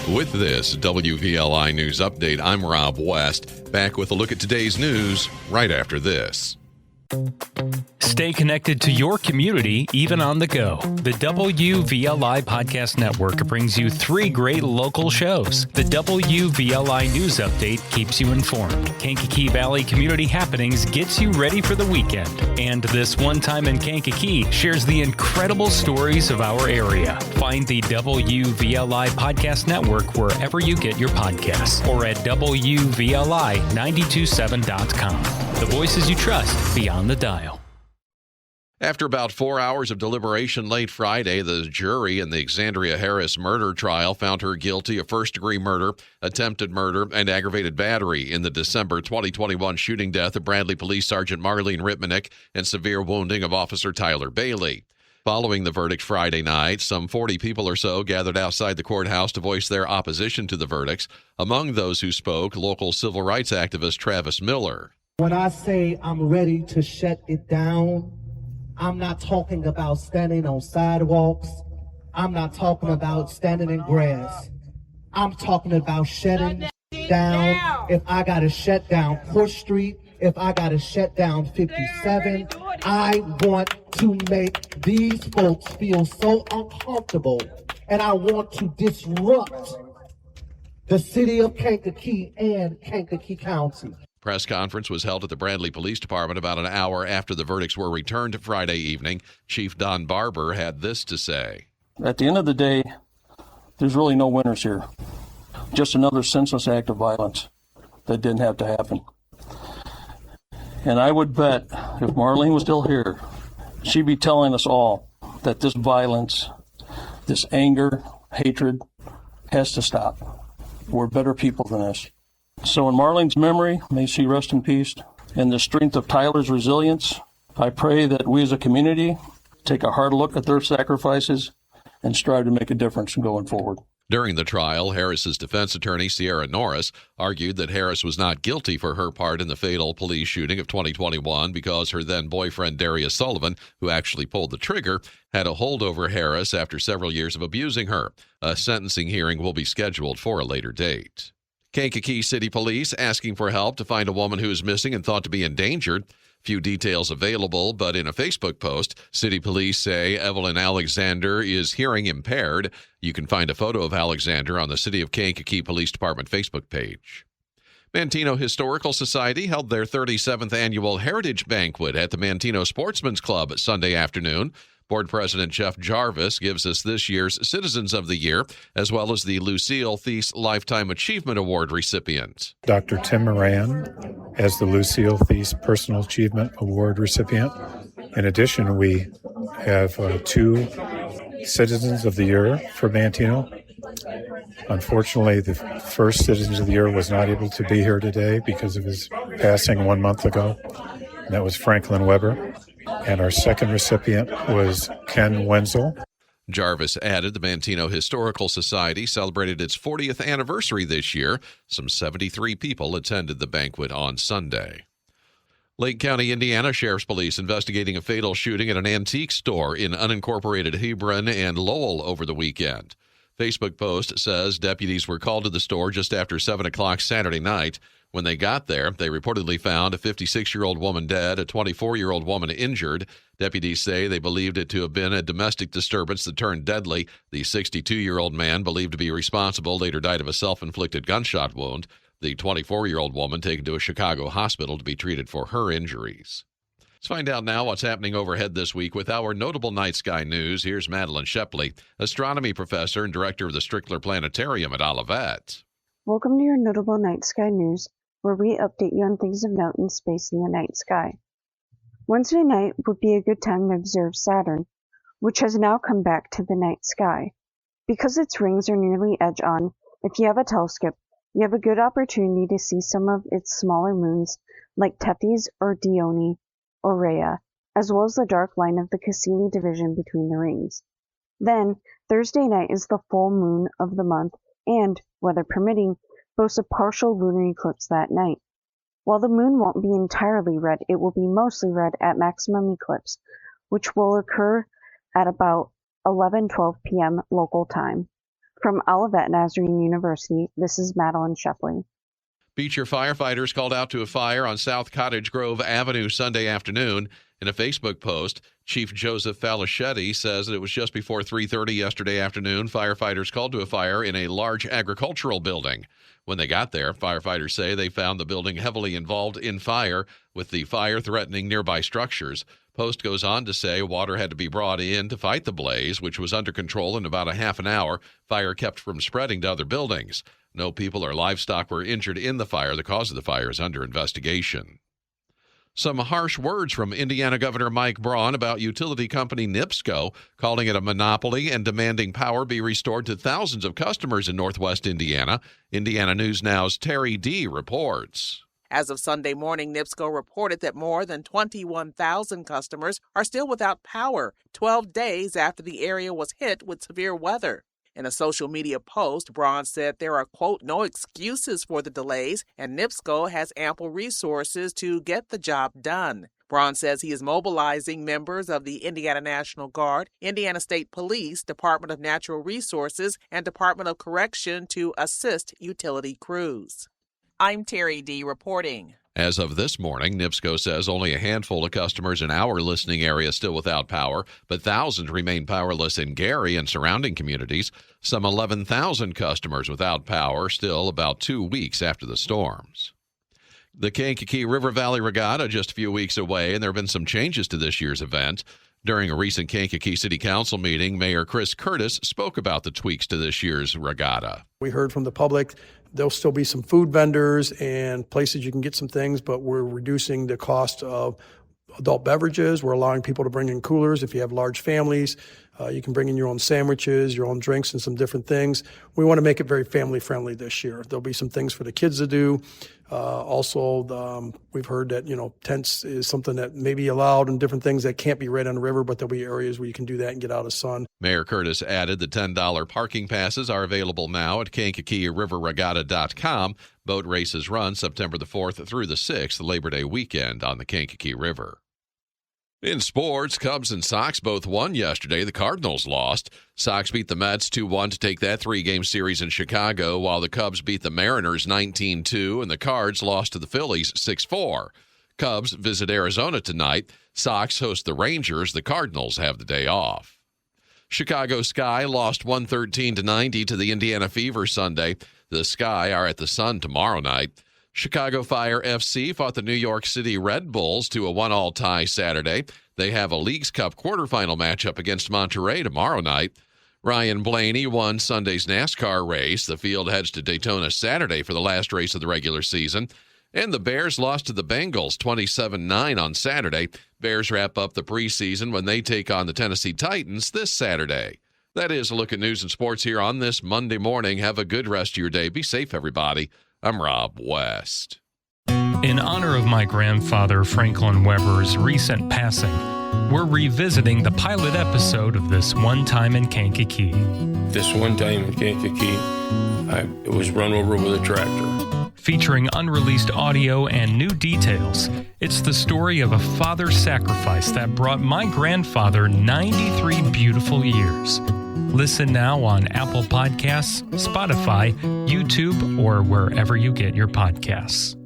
With this WVLI News Update, I'm Rob West, back with a look at today's news right after this. Stay connected to your community, even on the go. The WVLI Podcast Network brings you 3 great local shows. The WVLI News Update keeps you informed. Kankakee Valley Community Happenings gets you ready for the weekend. And This One Time in Kankakee shares the incredible stories of our area. Find the WVLI Podcast Network wherever you get your podcasts or at WVLI927.com. The voices you trust beyond the dial. After about 4 hours of deliberation late Friday, the jury in the Xandria Harris murder trial found her guilty of first-degree murder, attempted murder, and aggravated battery in the December 2021 shooting death of Bradley Police Sergeant Marlene Rittmanic and severe wounding of Officer Tyler Bailey. Following the verdict Friday night, some 40 people or so gathered outside the courthouse to voice their opposition to the verdicts. Among those who spoke, local civil rights activist Travis Miller. When I say I'm ready to shut it down, I'm not talking about standing on sidewalks. I'm not talking about standing in grass. I'm talking about shutting down. If I got to shut down Court Street, if I got to shut down 57, I want to make these folks feel so uncomfortable, and I want to disrupt the city of Kankakee and Kankakee County. Press conference was held at the Bradley Police Department about an hour after the verdicts were returned Friday evening. Chief Don Barber had this to say. At the end of the day, there's really no winners here. Just another senseless act of violence that didn't have to happen. And I would bet if Marlene was still here, she'd be telling us all that this violence, this anger, hatred has to stop. We're better people than this. So in Marlene's memory, may she rest in peace. In the strength of Tyler's resilience, I pray that we as a community take a hard look at their sacrifices and strive to make a difference going forward. During the trial, Harris's defense attorney, Sierra Norris, argued that Harris was not guilty for her part in the fatal police shooting of 2021 because her then-boyfriend, Darius Sullivan, who actually pulled the trigger, had a hold over Harris after several years of abusing her. A sentencing hearing will be scheduled for a later date. Kankakee City Police asking for help to find a woman who is missing and thought to be endangered. Few details available, but in a Facebook post, City Police say Evelyn Alexander is hearing impaired. You can find a photo of Alexander on the City of Kankakee Police Department Facebook page. Manteno Historical Society held their 37th annual Heritage Banquet at the Manteno Sportsman's Club Sunday afternoon. Board President Jeff Jarvis gives us this year's Citizens of the Year, as well as the Lucille Thies Lifetime Achievement Award recipient. Dr. Tim Moran as the Lucille Thies Personal Achievement Award recipient. In addition, we have 2 Citizens of the Year for Manteno. Unfortunately, the first Citizens of the Year was not able to be here today because of his passing 1 month ago. And that was Franklin Weber. And our second recipient was Ken Wenzel. Jarvis added the Manteno Historical Society celebrated its 40th anniversary this year. Some 73 people attended the banquet on Sunday. Lake County, Indiana Sheriff's Police investigating a fatal shooting at an antique store in unincorporated Hebron and Lowell over the weekend. Facebook post says deputies were called to the store just after 7 o'clock Saturday night. When they got there, they reportedly found a 56-year-old woman dead, a 24-year-old woman injured. Deputies say they believed it to have been a domestic disturbance that turned deadly. The 62-year-old man, believed to be responsible, later died of a self-inflicted gunshot wound. The 24-year-old woman taken to a Chicago hospital to be treated for her injuries. Let's find out now what's happening overhead this week with our notable night sky news. Here's Madeline Shepley, astronomy professor and director of the Strickler Planetarium at Olivet. Welcome to your notable night sky news, where we update you on things of note in space in the night sky. Wednesday night would be a good time to observe Saturn, which has now come back to the night sky. Because its rings are nearly edge-on, if you have a telescope, you have a good opportunity to see some of its smaller moons, like Tethys or Dione or Rhea, as well as the dark line of the Cassini division between the rings. Then, Thursday night is the full moon of the month, and, weather permitting, boasts a partial lunar eclipse that night. While the moon won't be entirely red, it will be mostly red at maximum eclipse, which will occur at about 11:12 p.m. local time. From Olivet Nazarene University, this is Madeline Sheffley. Beecher firefighters called out to a fire on South Cottage Grove Avenue Sunday afternoon. In a Facebook post, Chief Joseph Falaschetti says that it was just before 3:30 yesterday afternoon. Firefighters called to a fire in a large agricultural building. When they got there, firefighters say they found the building heavily involved in fire, with the fire threatening nearby structures. Post goes on to say water had to be brought in to fight the blaze, which was under control in about a half an hour. Fire kept from spreading to other buildings. No people or livestock were injured in the fire. The cause of the fire is under investigation. Some harsh words from Indiana Governor Mike Braun about utility company NIPSCO, calling it a monopoly and demanding power be restored to thousands of customers in northwest Indiana. Indiana News Now's Terry D. reports. As of Sunday morning, NIPSCO reported that more than 21,000 customers are still without power, 12 days after the area was hit with severe weather. In a social media post, Braun said there are, quote, no excuses for the delays, and NIPSCO has ample resources to get the job done. Braun says he is mobilizing members of the Indiana National Guard, Indiana State Police, Department of Natural Resources, and Department of Correction to assist utility crews. I'm Terry D. reporting. As of this morning, NIPSCO says only a handful of customers in our listening area still without power, but thousands remain powerless in Gary and surrounding communities. Some 11,000 customers without power still about 2 weeks after the storms. The Kankakee River Valley Regatta just a few weeks away, and there have been some changes to this year's event. During a recent Kankakee City Council meeting, Mayor Chris Curtis spoke about the tweaks to this year's regatta. We heard from the public. There'll still be some food vendors and places you can get some things, but we're reducing the cost of adult beverages. We're allowing people to bring in coolers. If you have large families, you can bring in your own sandwiches, your own drinks, and some different things. We want to make it very family friendly this year. There'll be some things for the kids to do. We've heard that, tents is something that may be allowed and different things that can't be right on the river, but there'll be areas where you can do that and get out of sun. Mayor Curtis added the $10 parking passes are available now at KankakeeRiverRegatta.com. Boat races run September the 4th through the 6th, Labor Day weekend on the Kankakee River. In sports, Cubs and Sox both won yesterday. The Cardinals lost. Sox beat the Mets 2-1 to take that three-game series in Chicago, while the Cubs beat the Mariners 19-2, and the Cards lost to the Phillies 6-4. Cubs visit Arizona tonight. Sox host the Rangers. The Cardinals have the day off. Chicago Sky lost 113-90 to the Indiana Fever Sunday. The Sky are at the Sun tomorrow night. Chicago Fire FC fought the New York City Red Bulls to a 1-1 tie Saturday. They have a Leagues Cup quarterfinal matchup against Monterey tomorrow night. Ryan Blaney won Sunday's NASCAR race. The field heads to Daytona Saturday for the last race of the regular season. And the Bears lost to the Bengals 27-9 on Saturday. Bears wrap up the preseason when they take on the Tennessee Titans this Saturday. That is a look at news and sports here on this Monday morning. Have a good rest of your day. Be safe, everybody. I'm Rob West. In honor of my grandfather, Franklin Weber's recent passing, we're revisiting the pilot episode of This One Time in Kankakee. This one time in Kankakee, I was run over with a tractor. Featuring unreleased audio and new details, it's the story of a father's sacrifice that brought my grandfather 93 beautiful years. Listen now on Apple Podcasts, Spotify, YouTube, or wherever you get your podcasts.